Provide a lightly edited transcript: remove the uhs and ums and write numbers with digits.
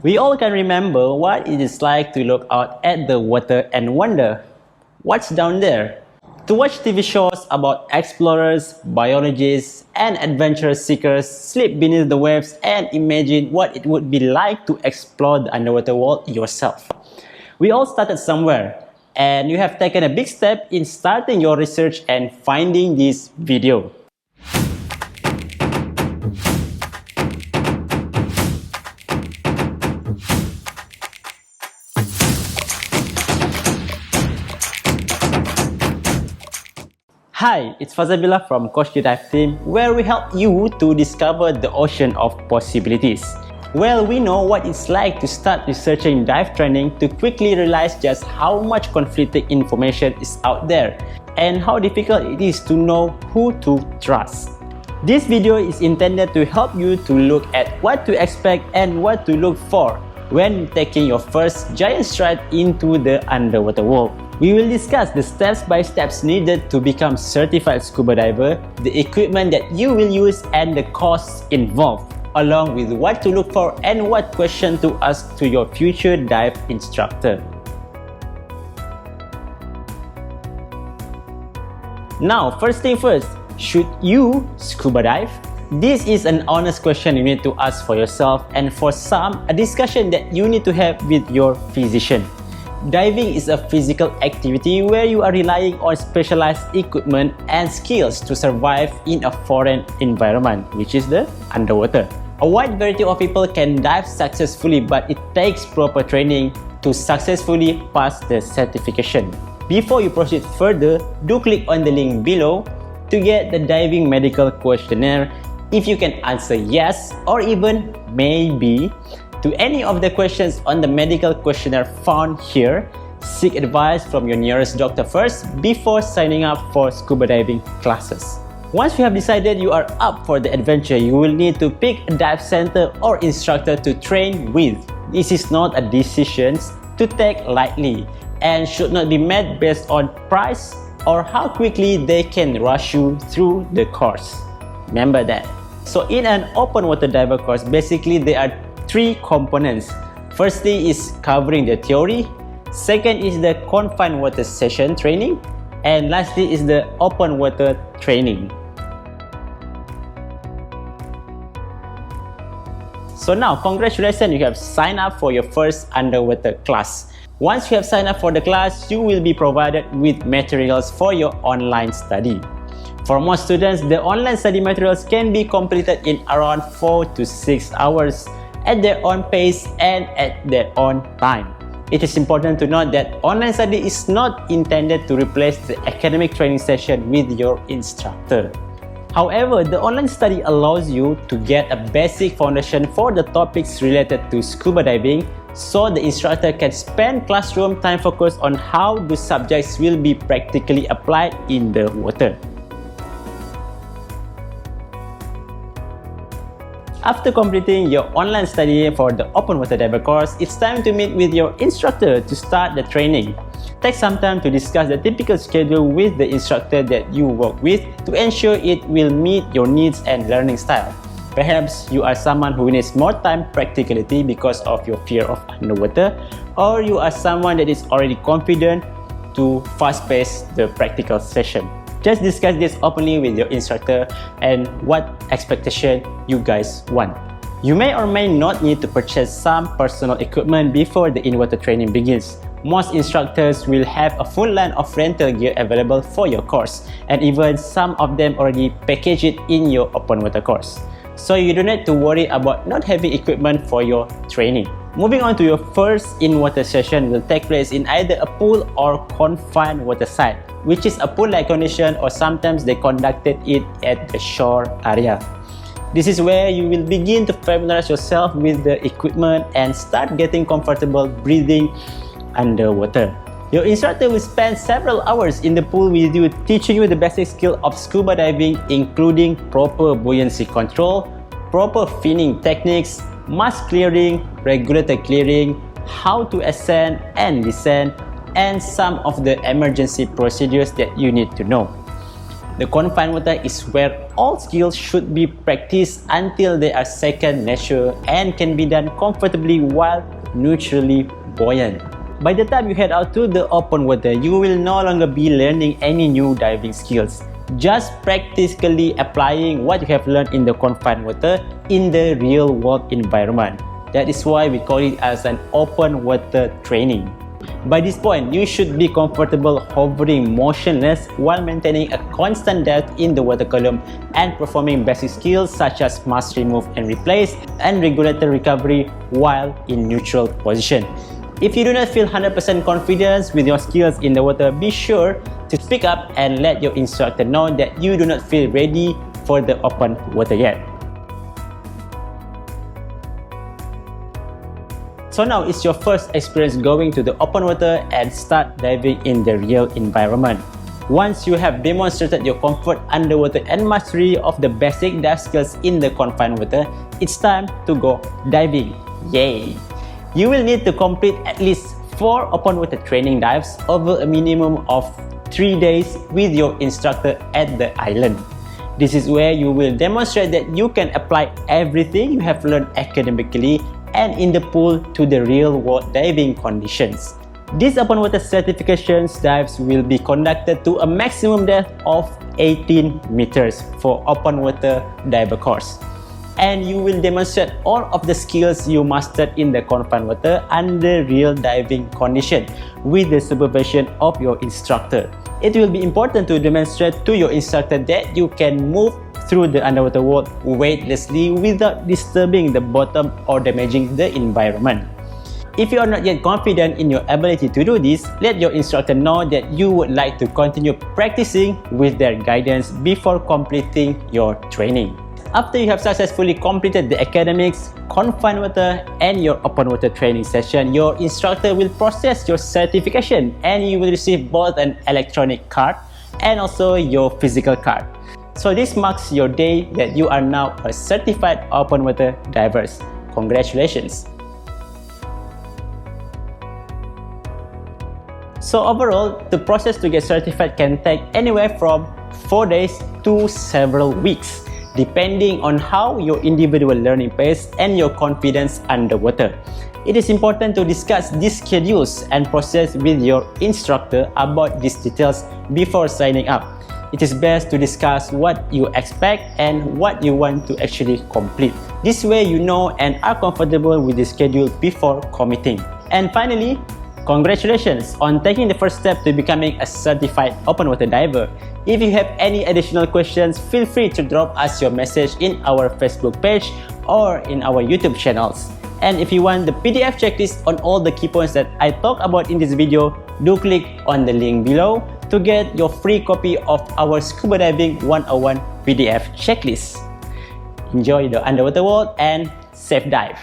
We all can remember what it is like to look out at the water and wonder, what's down there? To watch TV shows about explorers, biologists, and adventure seekers sleep beneath the waves and imagine what it would be like to explore the underwater world yourself. We all started somewhere, and you have taken a big step in starting your research and finding this video. Hi, it's Faza Billah from Qoshki Dive Team, where we help you to discover the ocean of possibilities. Well, we know what it's like to start researching dive training to quickly realize just how much conflicting information is out there and how difficult it is to know who to trust. This video is intended to help you to look at what to expect and what to look for when taking your first giant stride into the underwater world. We will discuss the steps-by-steps needed to become certified scuba diver, the equipment that you will use and the costs involved, along with what to look for and what question to ask to your future dive instructor. Now, first thing first, should you scuba dive? This is an honest question you need to ask for yourself, and for some, a discussion that you need to have with your physician. Diving is a physical activity where you are relying on specialized equipment and skills to survive in a foreign environment, which is the underwater. A wide variety of people can dive successfully, but it takes proper training to successfully pass the certification. Before you proceed further, do click on the link below to get the diving medical questionnaire. If you can answer yes or even maybe to any of the questions on the medical questionnaire found here, seek advice from your nearest doctor first before signing up for scuba diving classes. Once you have decided you are up for the adventure, you will need to pick a dive center or instructor to train with. This is not a decision to take lightly and should not be made based on price or how quickly they can rush you through the course. Remember that. So in an open water diver course, basically there are three components. Firstly is covering the theory, second is the confined water session training, and lastly is the open water training. So now, congratulations, you have signed up for your first underwater class. Once you have signed up for the class, you will be provided with materials for your online study. For most students, the online study materials can be completed in around 4 to 6 hours at their own pace and at their own time. It is important to note that online study is not intended to replace the academic training session with your instructor. However, the online study allows you to get a basic foundation for the topics related to scuba diving, so the instructor can spend classroom time focused on how the subjects will be practically applied in the water. After completing your online study for the open water diver course, it's time to meet with your instructor to start the training. Take some time to discuss the typical schedule with the instructor that you work with to ensure it will meet your needs and learning style. Perhaps you are someone who needs more time practicality because of your fear of underwater, or you are someone that is already confident to fast-pace the practical session. Just discuss this openly with your instructor and what expectation you guys want. You may or may not need to purchase some personal equipment before the in-water training begins. Most instructors will have a full line of rental gear available for your course, and even some of them already package it in your open water course. So you don't need to worry about not having equipment for your training. Moving on to your first in-water session will take place in either a pool or confined water site, which is a pool-like condition, or sometimes they conducted it at the shore area. This is where you will begin to familiarize yourself with the equipment and start getting comfortable breathing underwater. Your instructor will spend several hours in the pool with you, teaching you the basic skill of scuba diving, including proper buoyancy control, proper finning techniques, mask clearing, regulator clearing, how to ascend and descend, and some of the emergency procedures that you need to know. The confined water is where all skills should be practiced until they are second nature and can be done comfortably while neutrally buoyant. By the time you head out to the open water, you will no longer be learning any new diving skills, just practically applying what you have learned in the confined water in the real world environment. That is why we call it as an open water training. By this point, you should be comfortable hovering motionless while maintaining a constant depth in the water column and performing basic skills such as mask remove and replace and regulator recovery while in neutral position. If you do not feel 100% confident with your skills in the water, be sure to speak up and let your instructor know that you do not feel ready for the open water yet. So now it's your first experience going to the open water and start diving in the real environment. Once you have demonstrated your comfort underwater and mastery of the basic dive skills in the confined water, it's time to go diving. Yay! You will need to complete at least 4 open water training dives over a minimum of 3 days with your instructor at the island. This is where you will demonstrate that you can apply everything you have learned academically and in the pool to the real world diving conditions. These open water certifications dives will be conducted to a maximum depth of 18 meters for open water diver course. And you will demonstrate all of the skills you mastered in the confined water under real diving condition with the supervision of your instructor. It will be important to demonstrate to your instructor that you can move through the underwater world weightlessly without disturbing the bottom or damaging the environment. If you are not yet confident in your ability to do this, let your instructor know that you would like to continue practicing with their guidance before completing your training. After you have successfully completed the academics, confined water, and your open water training session, your instructor will process your certification and you will receive both an electronic card and also your physical card. So this marks your day that you are now a certified open water diver. Congratulations! So overall, the process to get certified can take anywhere from 4 days to several weeks, depending on how your individual learning pace and your confidence underwater. It is important to discuss these schedules and process with your instructor about these details before signing up. It is best to discuss what you expect and what you want to actually complete. This way you know and are comfortable with the schedule before committing. And finally, congratulations on taking the first step to becoming a certified open water diver. If you have any additional questions, feel free to drop us your message in our Facebook page or in our YouTube channels. And if you want the PDF checklist on all the key points that I talk about in this video, do click on the link below to get your free copy of our Scuba Diving 101 PDF checklist. Enjoy the underwater world and safe dive!